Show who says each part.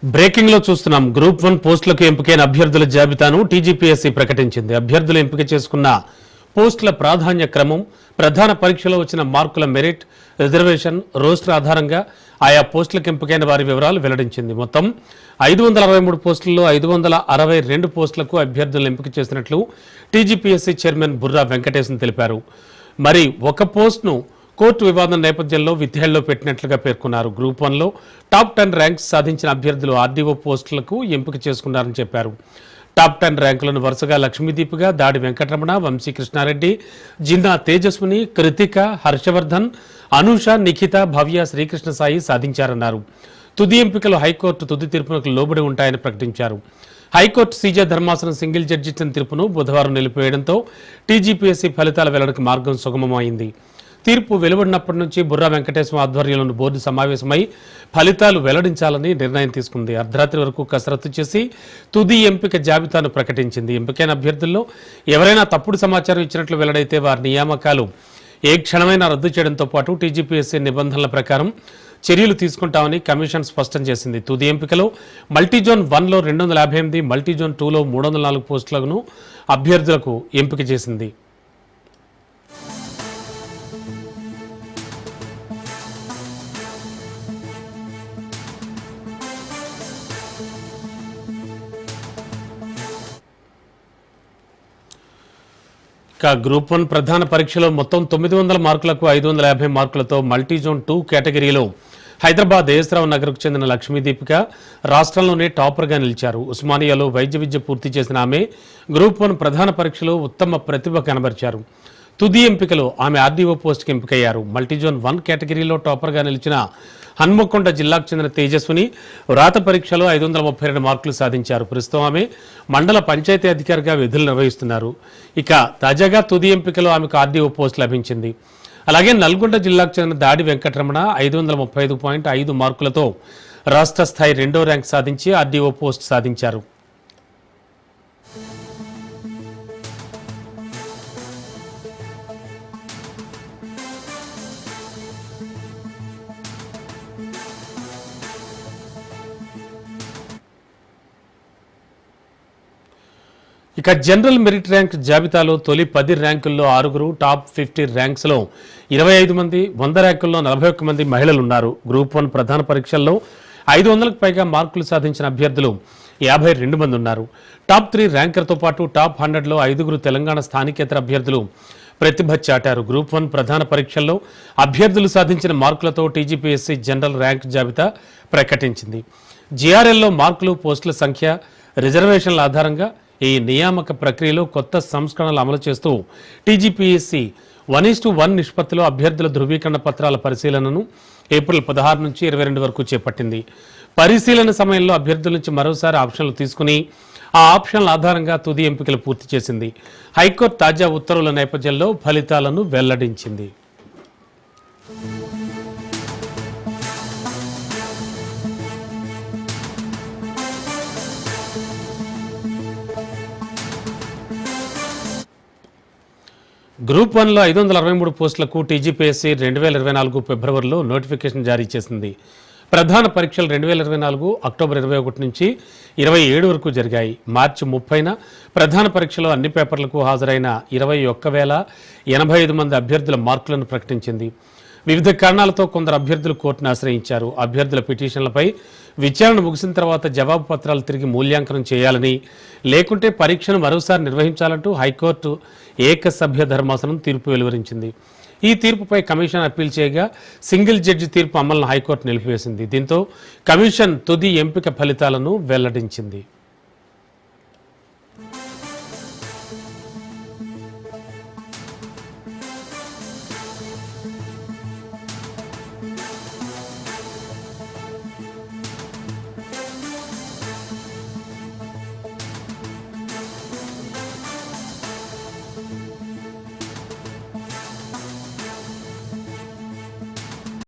Speaker 1: Breaking లో చూస్తున్నాం. Group 1 పోస్టులకు ఎంపికైన అభ్యర్థుల జాబితాను టీజీపీఎస్సీ ప్రకటించింది. అభ్యర్థులు ఎంపిక చేసుకున్న పోస్టుల ప్రాధాన్య క్రమం, ప్రధాన పరీక్షలో వచ్చిన మార్కుల మెరిట్, రిజర్వేషన్, రోస్టర్ ఆధారంగా ఆయా పోస్టులకు ఎంపికైన వారి వివరాలు వెల్లడించింది. మొత్తం 563 పోస్టుల్లో 562 పోస్టులకు అభ్యర్థులను ఎంపిక చేసినట్లు టీజీపీఎస్సీ చైర్మన్ బుర్రా వెంకటేశన్ తెలిపారు. మరి ఒక పోస్టును కోర్టు వివాదం నేపథ్యంలో విధేయుల్లో పెట్టినట్లుగా పేర్కొన్నారు. గ్రూప్ 1లో టాప్ 10 ర్యాంక్స్ సాధించిన అభ్యర్థులు ఆర్డీఓ పోస్టులకు ఎంపిక చేసుకున్నారని చెప్పారు. టాప్ 10 ర్యాంకులను వరుసగా లక్ష్మీదీపిక, దాడి వెంకటరమణ, వంశీకృష్ణారెడ్డి, జిన్నా తేజస్విని, కృతిక, హర్షవర్ధన్, అనూష, నిఖిత, భవ్య, శ్రీకృష్ణ సాయి సాధించారన్నారు. తుది ఎంపికలు హైకోర్టు తుది తీర్పునకు లోబడి ఉంటాయని ప్రకటించారు. హైకోర్టు సీజే ధర్మాసనం సింగిల్ జడ్జి ఇచ్చిన తీర్పును బుధవారం నిలిపివేయడంతో టీజీపీఎస్సీ ఫలితాల వెల్లడికి మార్గం సుగమమైంది. తీర్పు వెలువడినప్పటి నుంచి బుర్రా వెంకటేశ్వర ఆధ్వర్యంలోని బోర్డు సమావేశమై ఫలితాలు వెల్లడించాలని నిర్ణయం తీసుకుంది. అర్ధరాత్రి వరకు కసరత్తు చేసి తుది ఎంపిక జాబితాను ప్రకటించింది. ఎంపికైన అభ్యర్థుల్లో ఎవరైనా తప్పుడు సమాచారం ఇచ్చినట్లు వెల్లడైతే వారి నియామకాలు ఏ క్షణమైనా రద్దు చేయడంతో పాటు టీజీపీఎస్సీ నిబంధనల ప్రకారం చర్యలు తీసుకుంటామని కమిషన్ స్పష్టం చేసింది. తుది ఎంపికలో మల్టీజోన్ 1లో 258, మల్టీజోన్ 2లో 304 పోస్టులను అభ్యర్థులకు ఎంపిక చేసింది. గ్రూప్ 1 ప్రధాన పరీక్షలో మొత్తం 900 మార్కులకు 550 మార్కులతో మల్టీజోన్ 2 కేటగిరీలో హైదరాబాద్ ఏఎస్రావు నగర్కు చెందిన లక్ష్మీదీపిక రాష్ట్రంలోనే టాపర్గా నిలిచారు. ఉస్మానియాలో వైద్య విద్య పూర్తి చేసిన ఆమె గ్రూప్ 1 ప్రధాన పరీక్షలో ఉత్తమ ప్రతిభ కనబరిచారు. తుది ఎంపికలో ఆమె ఆర్డీఓ పోస్టుకి ఎంపికయ్యారు. మల్టీజోన్ 1 కేటగిరీలో టాపర్గా నిలిచిన హన్మకొండ జిల్లాకు చెందిన తేజస్విని వ్రాత పరీక్షలో 532 మార్కులు సాధించారు. ప్రస్తుతం ఆమె మండల పంచాయతీ అధికారిగా విధులు నిర్వహిస్తున్నారు. ఇక తాజాగా తుది ఎంపికలో ఆమెకు ఆర్డీఓ పోస్ట్ లభించింది. అలాగే నల్గొండ జిల్లాకు చెందిన దాడి వెంకటరమణ 535.5 మార్కులతో రాష్ట్ర స్థాయి 2వ ర్యాంక్ సాధించి ఆర్డీఓ పోస్ట్ సాధించారు. ఇక జనరల్ మెరిట్ ర్యాంక్ జాబితాలో తొలి 10 ర్యాంకుల్లో 6, టాప్ 50 ర్యాంక్స్లో 25 మంది, 100 ర్యాంకుల్లో 41 మంది మహిళలు ఉన్నారు. గ్రూప్ 1 ప్రధాన పరీక్షల్లో 500కు పైగా మార్కులు సాధించిన అభ్యర్థులు 52 మంది ఉన్నారు. టాప్ 3 ర్యాంకర్తో పాటు టాప్ 100లో 5 తెలంగాణ స్థానికేతర అభ్యర్థులు ప్రతిభ చాటారు. గ్రూప్ 1 ప్రధాన పరీక్షల్లో అభ్యర్థులు సాధించిన మార్కులతో టీజీపీఎస్సీ జనరల్ ర్యాంక్ జాబితా ప్రకటించింది. జీఆర్ఎల్లో మార్కులు, పోస్టుల సంఖ్య, రిజర్వేషన్ల ఆధారంగా ఈ నియామక ప్రక్రియలో కొత్త సంస్కరణలు అమలు చేస్తూ టీజీపీఎస్సీ 1:1 నిష్పత్తిలో అభ్యర్థుల ధృవీకరణ పత్రాల పరిశీలనను ఏప్రిల్ 16 నుంచి 22 వరకు చేపట్టింది. పరిశీలన సమయంలో అభ్యర్థుల నుంచి మరోసారి ఆప్షన్లు తీసుకుని ఆ ఆప్షన్ల ఆధారంగా తుది ఎంపికలు పూర్తి చేసింది. హైకోర్టు తాజా ఉత్తర్వుల నేపథ్యంలో ఫలితాలను వెల్లడించింది. గ్రూప్ 1లో 563 పోస్టులకు టీజీపీఎస్సీ 2024 ఫిబ్రవరిలో నోటిఫికేషన్ జారీ చేసింది. ప్రధాన పరీక్షలు 2024 అక్టోబర్ 21 నుంచి 27 వరకు జరిగాయి. మార్చి 30న ప్రధాన పరీక్షలో అన్ని పేపర్లకు హాజరైన 21,085 మంది అభ్యర్థుల మార్కులను ప్రకటించింది. వివిధ కారణాలతో కొందరు అభ్యర్థులు కోర్టును ఆశ్రయించారు. అభ్యర్థుల పిటిషన్లపై విచారణ ముగిసిన తర్వాత జవాబు పత్రాలు తిరిగి మూల్యాంకనం చేయాలని, లేకుంటే పరీక్షను మరోసారి నిర్వహించాలంటూ హైకోర్టు ఏకసభ్య ధర్మాసనం తీర్పు వెలువరించింది. ఈ తీర్పుపై కమిషన్ అప్పీల్ చేయగా సింగిల్ జడ్జి తీర్పు అమలును హైకోర్టు నిలిపివేసింది. దీంతో కమిషన్ తుది ఎంపిక ఫలితాలను వెల్లడించింది.